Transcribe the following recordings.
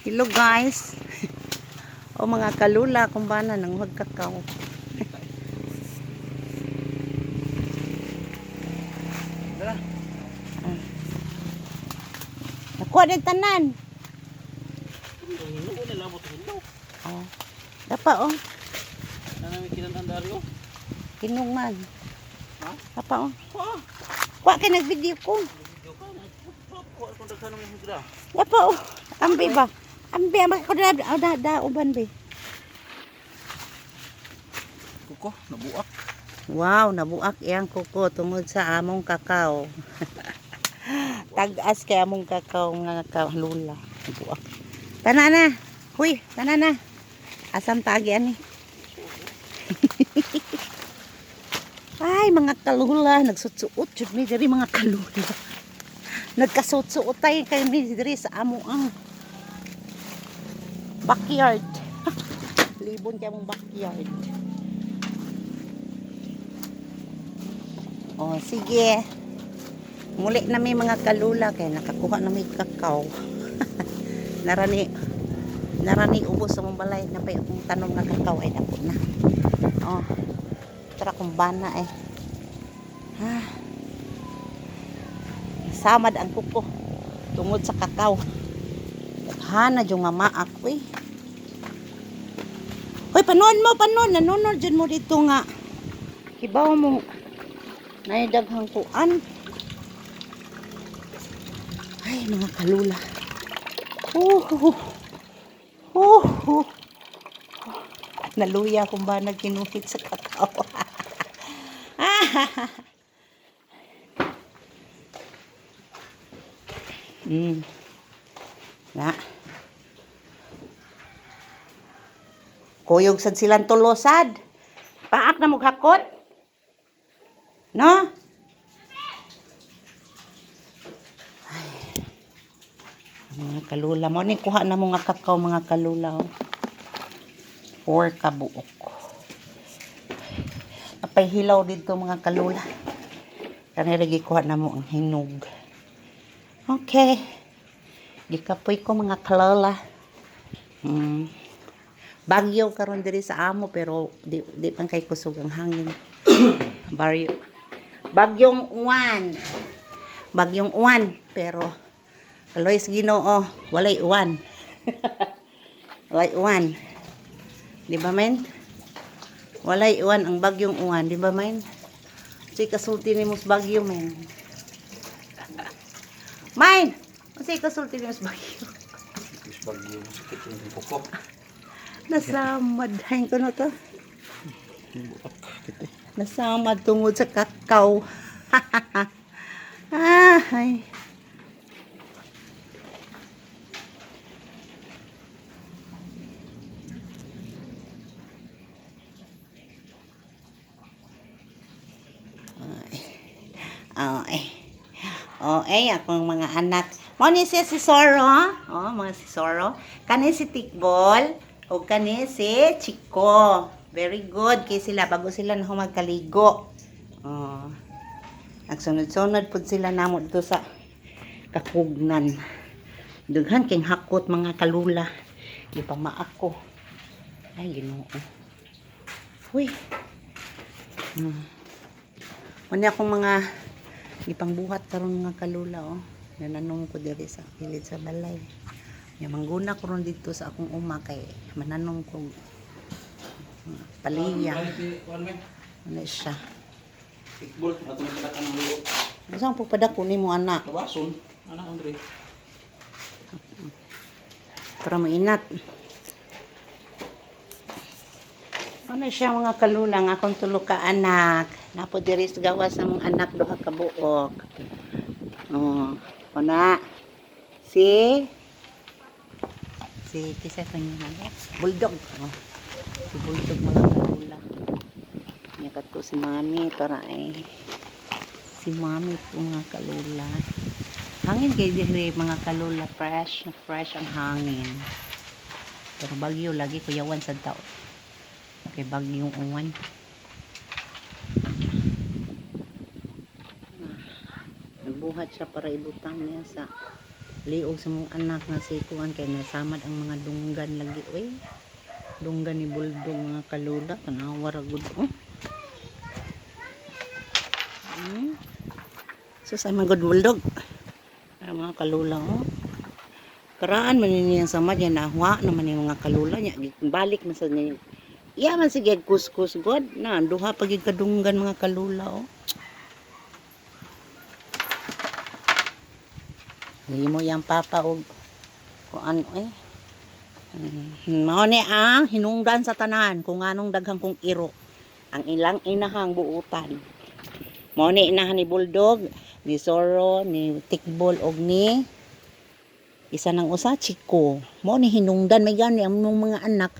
Hello guys. O mga kalula kung ba na nang magkakaw. Nakuha din tanan. Oh. Dapa oh. Kinungman. Dapa oh. Kuha kay nag-video ko. Dapa oh. Ambi ba? Ambi ko da uban be. Kuko, nabuak. Wow, nabuak iyang kuko tungod sa among kakao. Tag-as kay among kakao nga kalula. Nabuak. Tanan na. Huy, tanan na. Asam tagi ani. Ay, mga kalula, nagsutsuot jud mi diri mga kalula. Nagkasutsuot tay kay mi diri sa amo ang backyard. Libon kay among backyard. Oh, sige. Muli na may mga kalula kay nakakuha na may kakao. narani ubos sa mong balay na pay akong tanom nga kakao ay dako na. Oh. Tara kung bana eh. Ha. Samad ang kuko tungod sa kakao. Hana jung mama ako eh. Hoy, panon mo, nanunod dyan mo dito nga. Hibaw mo naidaghang kuan. Ay, mga kalula. Naluya kung ba nagkinuhit sa kakao. Na. Kuyog sad silang tulosad. Paak na maghakot. No? Ay. Mga kalula mo ni kuha na mga kakao mga kalula. Oh. 4 kabuok. Apay hilaw dito mga kalula. Kanira gikuha na mo ang hinog. Okay. Gikapoy ko mga kalula. Bagyo karon diri sa amo pero di pang kay kusog ang hangin. Bagyong uwan pero Alois Ginoo walay uwan. Walay uwan. Di ba men? Walay uwan ang bagyong uwan, di ba men? Si kasulti ni mos bagyo men. Main. Si kasulti ni mos bagyo. Bagyo sakit yung kuko. Nasamad hain ko no to. Nasamad tungod sa kakao. Ay. Akong mga anak. Mo ni si Soro, mga si Soro. Kani si Tikbol, o kani si Chico. Very good kay sila bago sila na magkaligo. Nagsunod-sunod pud sila namo dito sa kakugnan. Dughan king hakot mga kalula. Di pa maako. Ay Ginoo. Uy. Muna akong mga ipangbuhat karon mga kalula nananong ko diri sa kilid sa balay. Ya mangguna ko ron dito sa akong uma kay mananong ko paliya. Ano siya? Tikbol atong padakan ng luot. Saan po padako nimo anak? Tawason, anak Andre. Para mainat. Ano siya mga kalula nga akong tulo ka anak. Napo diri sa gawas sa mga anak duha ka buok. Ona si kisa kanya na bulldog. Si bulldog mga kalula. Yakat ko si mami para si mami po mga kalula. Hangin kay diri mga kalula fresh ang hangin. Pero bagyo lagi kuyawan sa tao. Kay bagyong uwan. Nagbuhat siya para ibutang niya sa liog sa mong anak nga si kuan kay nasamad ang mga dunggan lagi oy. Dunggan ni Buldog mga kalula tanawa ra gud oh. So sa mga good Buldog. Mga kalula oh. Karaan man niyang samad yan nahwa naman yung mga kalula niya balik man sa niya. Iya man sige kuskus god na duha pagig kadunggan mga kalula oh. Hindi mo yang papa og kung ano eh. Mao ni ang hinungdan sa tanan kung anong daghang kong iro. Ang ilang inahang buutan. Mao ni inahan ni Buldog, ni Zoro, ni Tikbol og ni isa nang usa Chico. Mao ni hinungdan may gani ang mga anak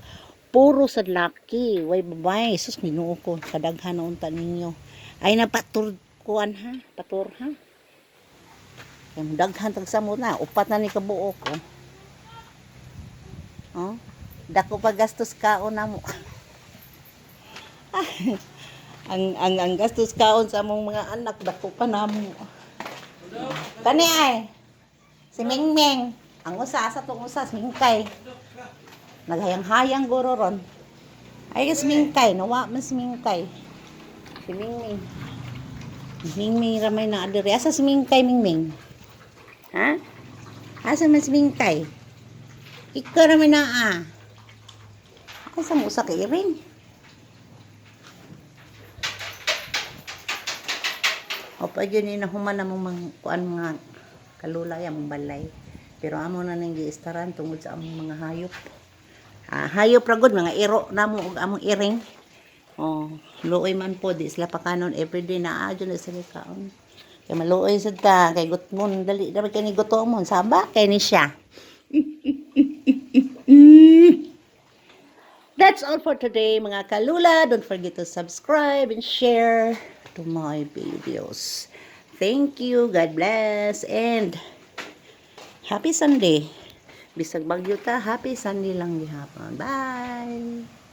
puro sad laki, way babae. Sus Ginoo ko kadaghan na unta ninyo. Ay napatur kuan ha, patur ha. Yung daghan tag samot na, upat na ni kabuok oh. Oh, dako pa gastos kaon na mo. ang gastos kaon sa among mga anak dako pa na mo. Kani ay si Mingming, ang usa sa tong usa si Mingkay. Naghayang-hayang guro ron. Ay si Mingkay, nawa man si Mingkay. Si Mingming. Mingming ramay na adiri. Asa si Mingkay Mingming? Ha? Asa man si Mingkay? Ikaw naman na ah. Asa mo sa kairing? O pa dyan na human na mong kuan mga kalulay ang balay. Pero amo na nang giistaran tungod sa among mga hayop. Hayop ragod mga iro na mo og among iring. Oh, luoy man po di sila pakanon everyday na adyo na sila kaon. Kay maluoy sad ta kay gutmon dali dapat kay ni gutomon saba kay ni siya. That's all for today mga kalula. Don't forget to subscribe and share to my videos. Thank you. God bless and happy Sunday. Bisag bagyo ta, happy Sunday lang gihapon. Bye.